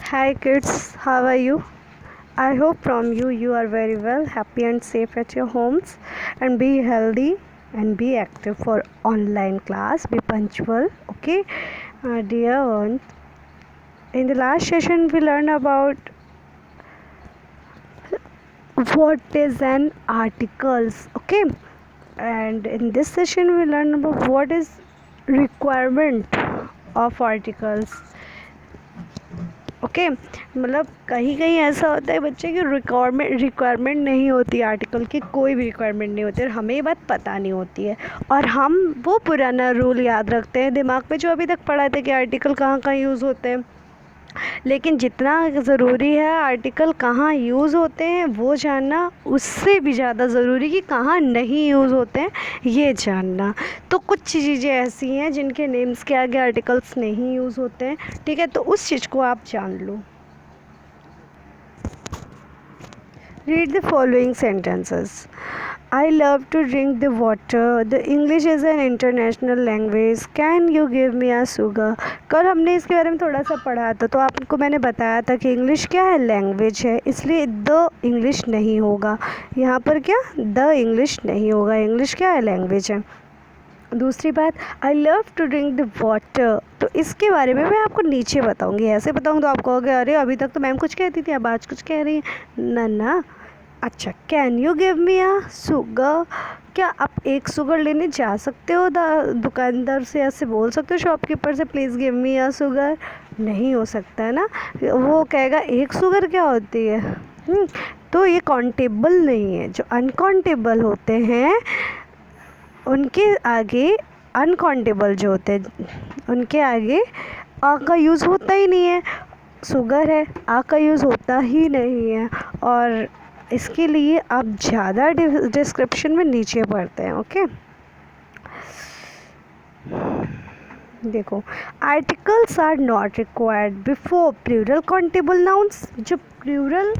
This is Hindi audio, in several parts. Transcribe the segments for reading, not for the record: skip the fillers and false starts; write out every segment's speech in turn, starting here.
Hi kids, how are you? I hope from you are very well, happy and safe at your homes, and be healthy and be active for online class. Be punctual, okay? Dear one, in the last session we learned about what is an articles, okay? And in this session we learn about what is requirement of articles. Okay मतलब कहीं कहीं ऐसा होता है बच्चे की रिक्वायरमेंट नहीं होती आर्टिकल की, कोई भी रिक्वायरमेंट नहीं होती और हमें ये बात पता नहीं होती है और हम वो पुराना रूल याद रखते हैं दिमाग में जो अभी तक पढ़ा था कि आर्टिकल कहाँ कहाँ यूज़ होते हैं। लेकिन जितना ज़रूरी है आर्टिकल कहाँ यूज़ होते हैं वो जानना, उससे भी ज़्यादा ज़रूरी कि कहाँ नहीं यूज़ होते हैं ये जानना। तो कुछ चीज़ें ऐसी हैं जिनके नेम्स के आगे आर्टिकल्स नहीं यूज़ होते हैं, ठीक है, तो उस चीज़ को आप जान लो। Read the following sentences. I love to drink the water. The English is an international language. Can you give me a sugar? कल हमने इसके बारे में थोड़ा सा पढ़ा था, तो आपको मैंने बताया था कि इंग्लिश क्या है, लैंग्वेज है, इसलिए द इंग्लिश नहीं होगा। यहाँ पर क्या द इंग्लिश नहीं होगा, इंग्लिश क्या है, लैंग्वेज है। दूसरी बात, I love to drink the water, तो इसके बारे में मैं आपको नीचे बताऊंगी। ऐसे बताऊंगी तो आप कहोगे अरे अभी तक तो मैम कुछ कहती थी अब आज कुछ कह रही है ना। अच्छा, can you give me a sugar, क्या आप एक शुगर लेने जा सकते हो, दुकानदार से ऐसे बोल सकते हो शॉपकीपर से please give me a sugar, नहीं हो सकता है ना। वो कहेगा एक शुगर क्या होती है। तो ये काउंटेबल नहीं है। जो अनकाउंटेबल होते हैं उनके आगे, अनकाउंटेबल जो होते हैं उनके आगे आ का यूज़ होता ही नहीं है। शुगर है, आ का यूज़ होता ही नहीं है और इसके लिए आप ज़्यादा डिस्क्रिप्शन में नीचे पढ़ते हैं। ओके, देखो, articles are not required before plural countable nouns. जो प्लूरल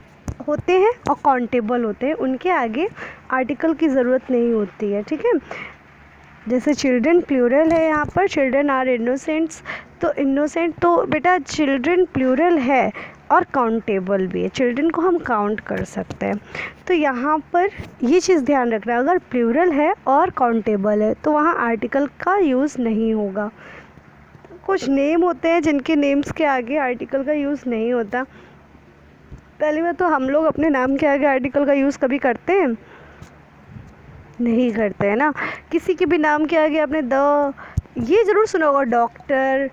होते हैं और काउंटेबल होते हैं उनके आगे आर्टिकल की ज़रूरत नहीं होती है, ठीक है। जैसे चिल्ड्रन प्लूरल है, यहाँ पर चिल्ड्रन आर इनोसेंट्स, तो इनोसेंट तो बेटा चिल्ड्रन प्लूरल है और काउंटेबल भी है, चिल्ड्रन को हम काउंट कर सकते हैं। तो यहाँ पर ये चीज़ ध्यान रखना, अगर प्लूरल है और काउंटेबल है तो वहाँ आर्टिकल का यूज़ नहीं होगा। कुछ नेम होते हैं जिनके नेम्स के आगे आर्टिकल का यूज़ नहीं होता। पहली बात तो हम लोग अपने नाम के आगे आर्टिकल का यूज़ कभी करते हैं, नहीं करते हैं ना। किसी के भी नाम के आगे आपने द, ये ज़रूर सुना होगा, डॉक्टर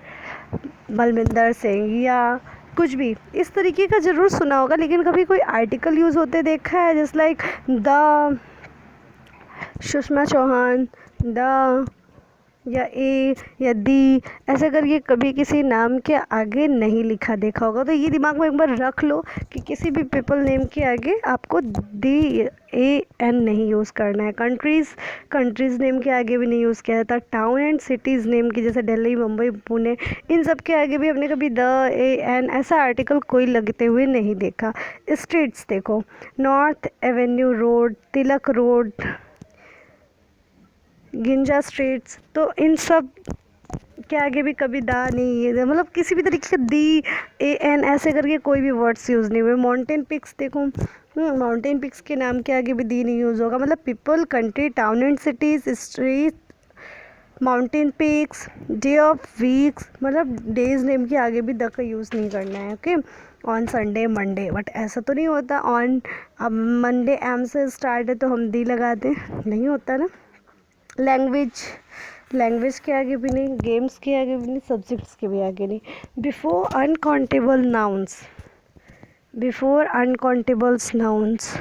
बलविंदर सिंह या कुछ भी इस तरीके का ज़रूर सुना होगा, लेकिन कभी कोई आर्टिकल यूज़ होते देखा है, just like the Sushma Chauhan, the या ए या दी, ऐसे करके कभी किसी नाम के आगे नहीं लिखा देखा होगा। तो ये दिमाग में एक बार रख लो कि किसी भी पीपल नेम के आगे आपको दी ए एन नहीं यूज़ करना है। कंट्रीज़ नेम के आगे भी नहीं यूज़ किया जाता। टाउन एंड सिटीज़ नेम की, जैसे दिल्ली, मुंबई, पुणे, इन सब के आगे भी हमने कभी द ए एन ऐसा आर्टिकल कोई लगते हुए नहीं देखा। स्ट्रीट्स देखो, नॉर्थ एवेन्यू रोड, तिलक रोड, गिंजा स्ट्रीट्स, तो इन सब के आगे भी कभी दा नहीं है, मतलब किसी भी तरीके का दी ए एन ऐसे करके कोई भी वर्ड्स यूज़ नहीं हुए। माउंटेन पिक्स देखो, माउंटेन पिक्स के नाम के आगे भी दी नहीं यूज़ होगा। मतलब people, country, town and cities, street, mountain peaks, day of weeks, मतलब डेज नेम के आगे भी द का यूज़ नहीं करना है। Okay, on Sunday, Monday, but ऐसा तो नहीं होता ऑन, अब मंडे एम से स्टार्ट है तो हम दी लगाते, नहीं होता ना। लैंग्वेज के आगे भी नहीं, गेम्स के आगे भी नहीं, सब्जेक्ट्स के भी आगे नहीं। बिफोर अनकाउंटेबल्स नाउन्स,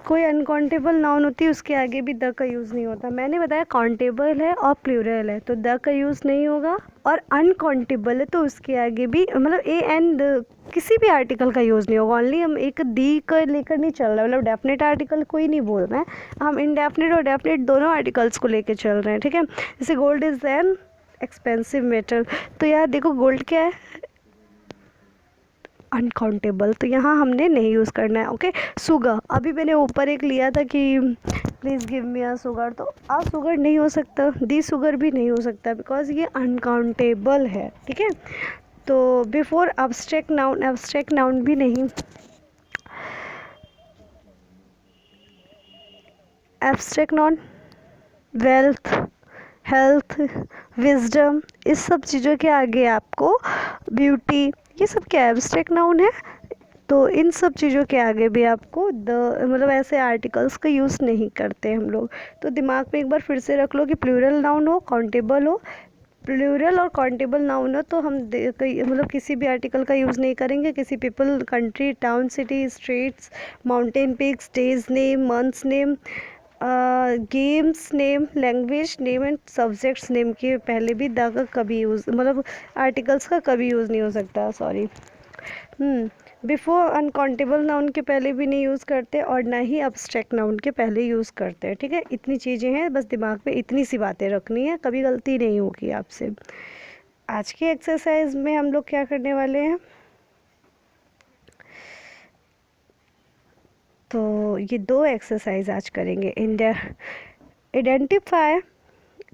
कोई अनकाउंटेबल नाउन होती है उसके आगे भी द का यूज़ नहीं होता। मैंने बताया काउंटेबल है और प्लूरल है तो द का यूज़ नहीं होगा, और अनकाउंटेबल है तो उसके आगे भी मतलब ए एंड किसी भी आर्टिकल का यूज़ नहीं होगा। ओनली हम एक दी का लेकर नहीं चल रहे, मतलब डेफिनेट आर्टिकल कोई नहीं बोल रहे हैं, हम इनडेफिनेट और डेफिनेट दोनों आर्टिकल्स को लेकर चल रहे हैं, ठीक है। जैसे gold is an expensive metal, तो यार देखो गोल्ड क्या है, अनकाउंटेबल, तो यहाँ हमने नहीं यूज़ करना है। ओके, शुगर, अभी मैंने ऊपर एक लिया था कि please give me a sugar, तो आ शुगर नहीं हो सकता, दी शुगर भी नहीं हो सकता, बिकॉज ये अनकाउंटेबल है। ठीक है, तो बिफोर एब्स्ट्रैक्ट नाउन भी नहीं, abstract noun wealth, health, wisdom, इस सब चीज़ों के आगे आपको ब्यूटी, ये सब क्या एब्स्ट्रैक्ट नाउन है, तो इन सब चीज़ों के आगे भी आपको मतलब ऐसे आर्टिकल्स का यूज़ नहीं करते हम लोग। तो दिमाग में एक बार फिर से रख लो कि प्लूरल नाउन हो, काउंटेबल हो, प्लूरल और काउंटेबल नाउन हो तो हम मतलब किसी भी आर्टिकल का यूज़ नहीं करेंगे। किसी people, country, town, city, streets, mountain peaks, days name, months name, games name, language name and subjects name के पहले भी द का कभी यूज़, मतलब आर्टिकल्स का कभी यूज़ नहीं हो सकता, सॉरी। बिफोर अनकाउंटेबल नाउन के पहले भी नहीं यूज़ करते और ना ही अब्स्ट्रैक्ट नाउन के पहले यूज़ करते हैं। ठीक है, इतनी चीज़ें हैं, बस दिमाग में इतनी सी बातें रखनी है, कभी गलती नहीं होगी आपसे। आज की एक्सरसाइज में हम लोग क्या करने वाले हैं, तो ये 2 एक्सरसाइज आज करेंगे। Identify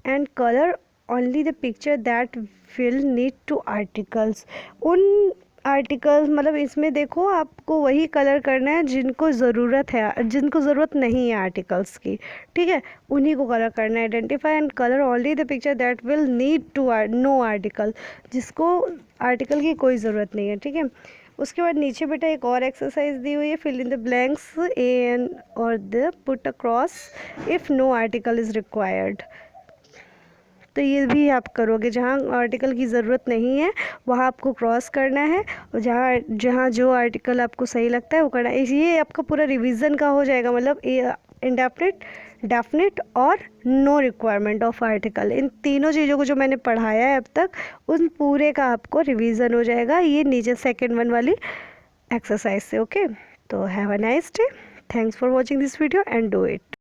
and colour only the picture that will need to articles, उन आर्टिकल्स, मतलब इसमें देखो आपको वही कलर करना है जिनको ज़रूरत है, जिनको ज़रूरत नहीं है आर्टिकल्स की। ठीक है, उन्हीं को कलर करना है। Identify and colour only the picture that will need to no article, जिसको आर्टिकल की कोई ज़रूरत नहीं है। ठीक है, उसके बाद नीचे बेटा एक और एक्सरसाइज दी हुई है, fill in the blanks a an और the put across if no article is required. तो ये भी आप करोगे, जहाँ आर्टिकल की ज़रूरत नहीं है वहाँ आपको क्रॉस करना है, और जहाँ जहाँ जो आर्टिकल आपको सही लगता है वो करना है। ये आपका पूरा रिवीजन का हो जाएगा, मतलब इंडेफिनिट, डेफिनिट और नो रिक्वायरमेंट ऑफ आर्टिकल, इन तीनों चीज़ों को जो मैंने पढ़ाया है अब तक, उन पूरे का आपको रिवीजन हो जाएगा ये नीचे सेकेंड वन वाली एक्सरसाइज से। ओके, तो have a nice day, thanks for watching this video and do it.